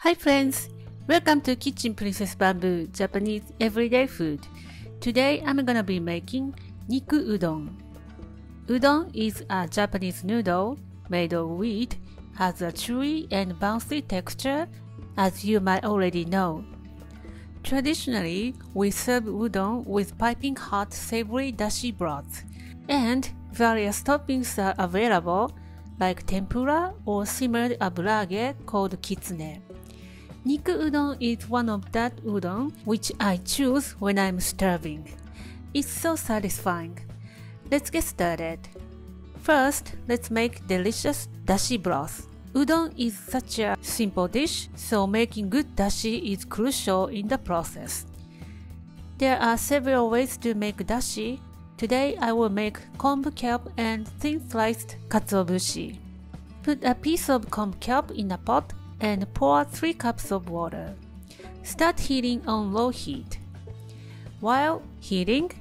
Hi friends! Welcome to Kitchen Princess Bamboo Japanese Everyday Food. Today I'm gonna be making Niku Udon. Udon is a Japanese noodle made of wheat, has a chewy and bouncy texture, as you might already know. Traditionally, we serve udon with piping hot savory dashi broth, and various toppings are available like tempura or simmered aburaage called kitsune. Niku udon is one of that udon which I choose when I'm starving. It's so satisfying. Let's get started. First, let's make delicious dashi broth. Udon is such a simple dish, so making good dashi is crucial in the process. There are several ways to make dashi. Today I will make Kombu kelp and thin sliced Katsuobushi. Put a piece of Kombu kelp in a pot and pour 3 cups of water. Start heating on low heat. While heating,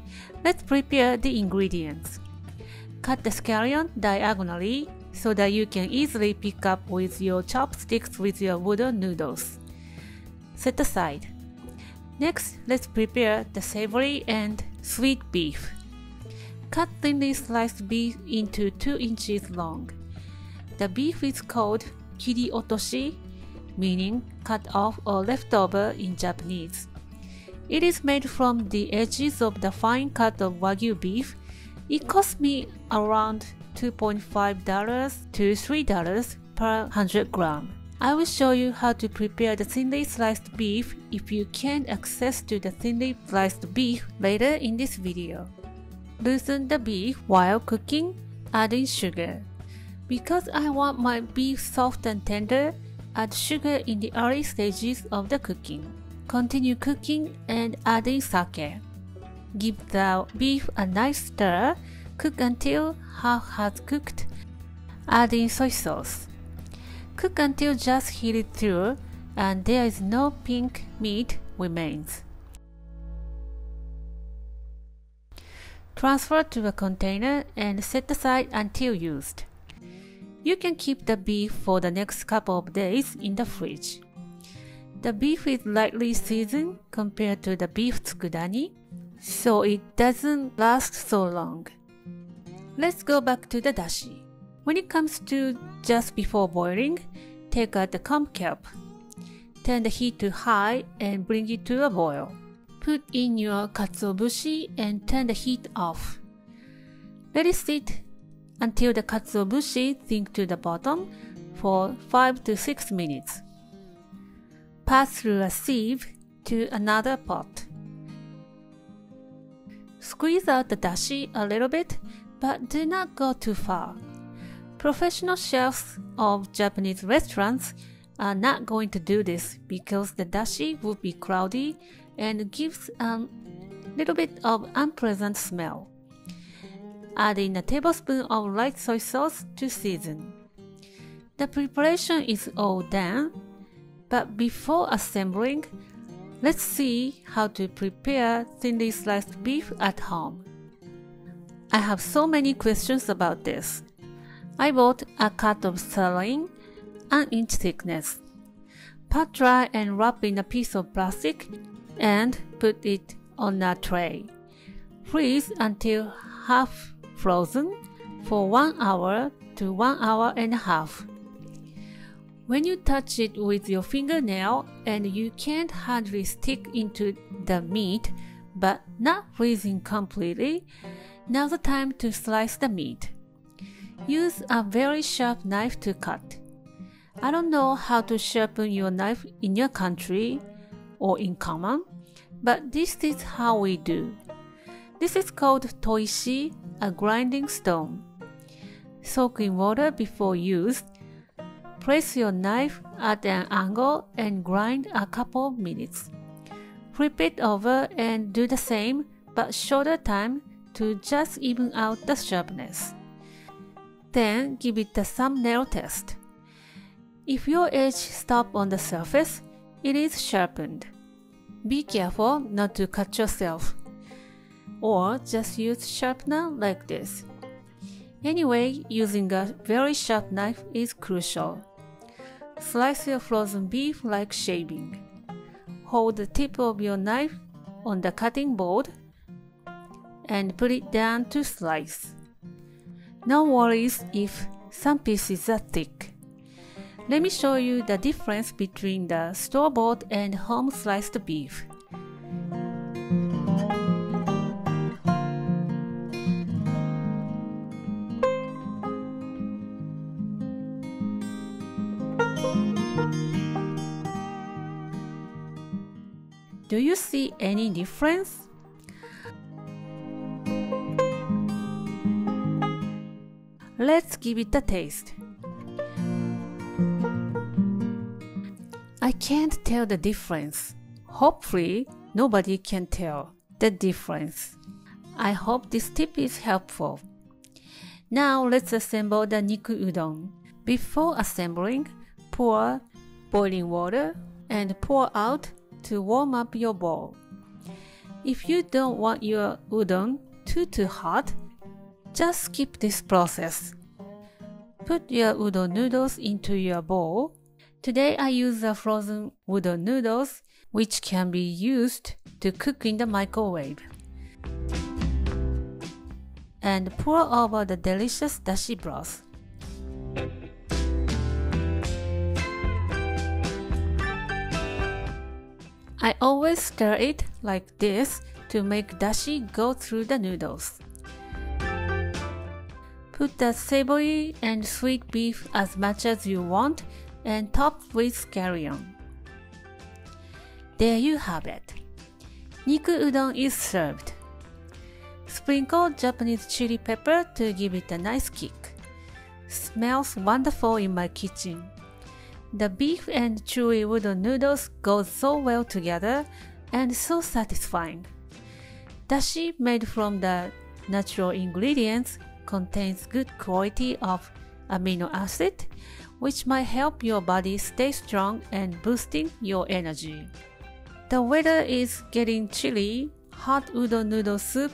let's prepare the ingredients. Cut the scallion diagonally so that you can easily pick up with your chopsticks with your wooden noodles. Set aside. Next, let's prepare the savory and sweet beef. Cut thinly sliced beef into 2 inches long. The beef is called kiri otoshi, meaning cut off or leftover in Japanese. It is made from the edges of the fine cut of Wagyu beef. It cost me around $2.5 to $3 per 100 gram. I will show you how to prepare the thinly sliced beef if you can't access to the thinly sliced beef later in this video. Loosen the beef while cooking, adding sugar. Because I want my beef soft and tender, add sugar in the early stages of the cooking. Continue cooking and adding sake. Give the beef a nice stir. Cook until half has cooked, adding soy sauce. Cook until just heated through and there is no pink meat remains. Transfer to a container and set aside until used. You can keep the beef for the next couple of days in the fridge. The beef is lightly seasoned compared to the beef tsukudani, so it doesn't last so long. Let's go back to the dashi. When it comes to just before boiling, take out the Kombu kelp. Turn the heat to high and bring it to a boil. Put in your katsuobushi and turn the heat off. Let it sit until the katsuobushi sink to the bottom for 5 to 6 minutes. Pass through a sieve to another pot. Squeeze out the dashi a little bit, but do not go too far. Professional chefs of Japanese restaurants are not going to do this because the dashi would be cloudy and gives a little bit of unpleasant smell. Add in a tablespoon of light soy sauce to season. The preparation is all done, but before assembling, let's see how to prepare thinly sliced beef at home. I have so many questions about this. I bought a cut of sirloin, 1 inch thickness. Pat dry and wrap in a piece of plastic and put it on a tray. Freeze until half frozen for 1 hour to 1 hour and a half. When you touch it with your fingernail and you can't hardly stick into the meat but not freezing completely, now's the time to slice the meat. Use a very sharp knife to cut. I don't know how to sharpen your knife in your country or in common, but this is how we do. This is called toishi, a grinding stone. Soak in water before use. Place your knife at an angle and grind a couple minutes. Flip it over and do the same, but shorter time to just even out the sharpness. Then give it a thumbnail test. If your edge stops on the surface, it is sharpened. Be careful not to cut yourself. Or just use sharpener like this. Anyway, using a very sharp knife is crucial. Slice your frozen beef like shaving. Hold the tip of your knife on the cutting board and put it down to slice. No worries if some pieces are thick. Let me show you the difference between the store-bought and home-sliced beef. Do you see any difference? Let's give it a taste. I can't tell the difference. Hopefully, nobody can tell the difference. I hope this tip is helpful. Now let's assemble the Niku Udon. Before assembling, pour boiling water and pour out to warm up your bowl. If you don't want your udon too hot, just skip this process. Put your udon noodles into your bowl. Today I use the frozen udon noodles, which can be used to cook in the microwave. And pour over the delicious dashi broth. I always stir it like this to make dashi go through the noodles. Put the savory and sweet beef as much as you want and top with scallion. There you have it. Niku udon is served. Sprinkle Japanese chili pepper to give it a nice kick. Smells wonderful in my kitchen. The beef and chewy udon noodles go so well together and so satisfying. Dashi made from the natural ingredients contains good quality of amino acid, which might help your body stay strong and boosting your energy. The weather is getting chilly. Hot udon noodle soup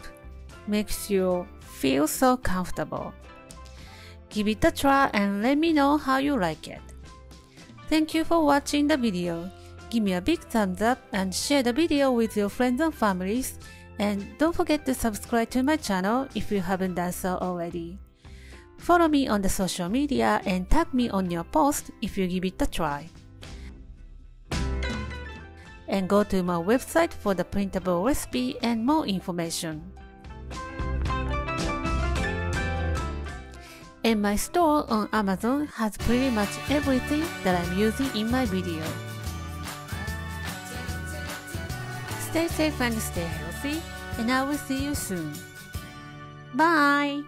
makes you feel so comfortable. Give it a try and let me know how you like it. Thank you for watching the video. Give me a big thumbs up and share the video with your friends and families. And don't forget to subscribe to my channel if you haven't done so already. Follow me on the social media and tag me on your post if you give it a try. And go to my website for the printable recipe and more information. And my store on Amazon has pretty much everything that I'm using in my video. Stay safe and stay healthy, and I will see you soon. Bye!